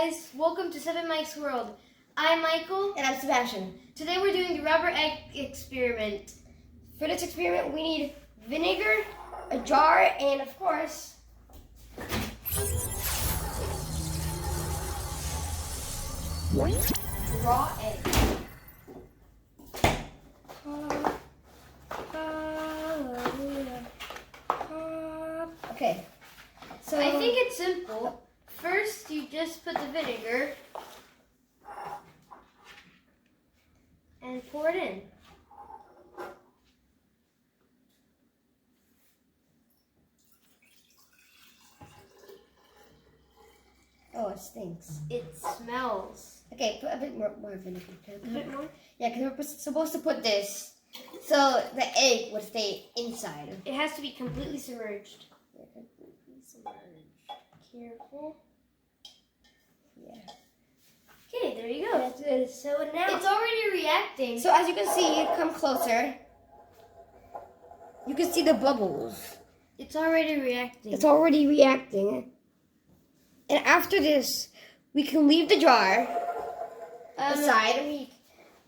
guys, welcome to Seven Mike's World. I'm Michael. And I'm Sebastian. Today we're doing the rubber egg experiment. For this experiment, we need vinegar, a jar, and of course, raw egg. Okay, so I think it's simple. First, you just put the vinegar and pour it in. Oh, it stinks. It smells. Okay, put a bit more vinegar. A bit more? Yeah, because we're supposed to put this so the egg would stay inside. It has to be completely submerged. Yeah, completely submerged. Careful. Yeah. Okay, there you go. That's it. So now It's already reacting. So as you can see, come closer. You can see the bubbles. It's already reacting. It's already reacting. And after this, we can leave the jar aside. And we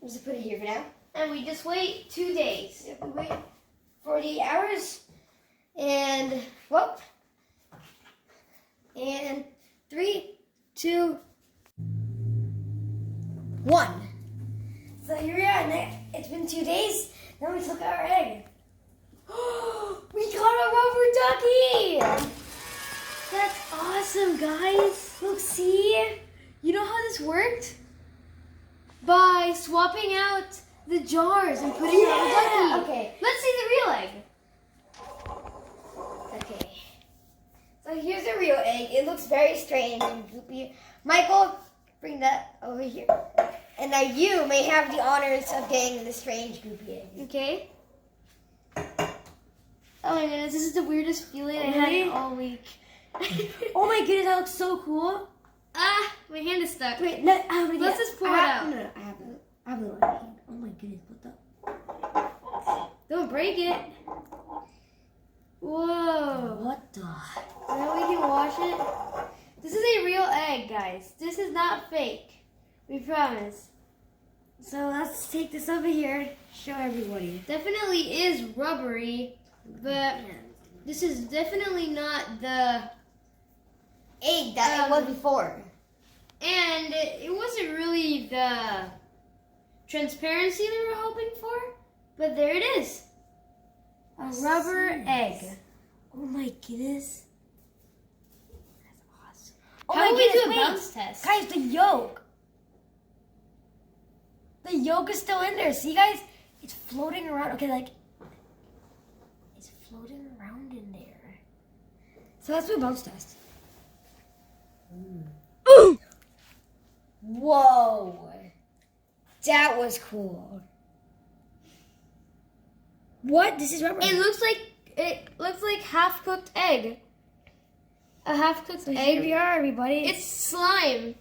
just put it here for now. And we just wait 2 days. We wait 48 hours. And, whoop. And 3, 2, 1. So here we are. It's been 2 days. Now let's look at our egg. We got a rubber ducky! That's awesome, guys. Look, see? You know how this worked? By swapping out the jars and putting it on the ducky. Okay. Let's see the real egg. Okay. So here's a real egg. It looks very strange and goopy. Michael, bring that over here. And now you may have the honors of getting the strange goopy egg. Okay. Oh my goodness, this is the weirdest feeling I Really? had all week. Oh my goodness, that looks so cool. Ah, my hand is stuck. Wait, no, Let's just pour it out. No, I have it on my hand. Oh my goodness, what the? Don't break it. Whoa. What the? Now we can wash it. This is a real egg, guys. This is not fake. We promise. So let's take this over here, show everybody. Definitely is rubbery, but this is definitely not the Egg that it was before. and it wasn't really the transparency we were hoping for, but there it is. A rubber egg. Oh my goodness. That's awesome. Oh How my about we goodness, do a wait. bounce test? Guys, the yolk. The yolk is still in there. See, guys? It's floating around. Okay, like, it's floating around in there. So let's do a bounce test. Ooh. Whoa. That was cool. What? This is rubber. It looks like half cooked egg. A half cooked So egg. here we are, everybody. It's slime.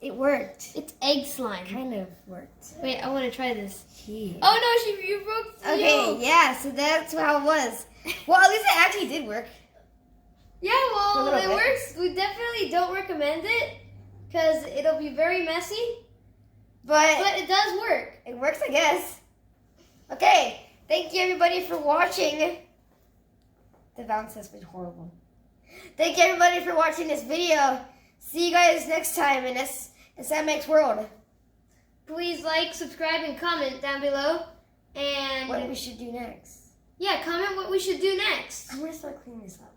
It worked. It's egg slime. Kind of worked. Wait, I want to try this. Yeah. Oh no, you broke the Okay, yolk. yeah, so that's how it was. Well, at least it actually did work. Yeah, For a well, little it bit. works. We definitely don't recommend it because it'll be very messy, But but it does work. it works, I guess. Okay, thank you everybody for watching. The bounce has been horrible. Thank you everybody for watching this video. See you guys next time in Sam Makes World. Please like, subscribe, and comment down below. And What we should do next. yeah, comment what we should do next. I'm gonna start cleaning this up.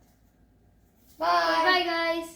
Bye, guys.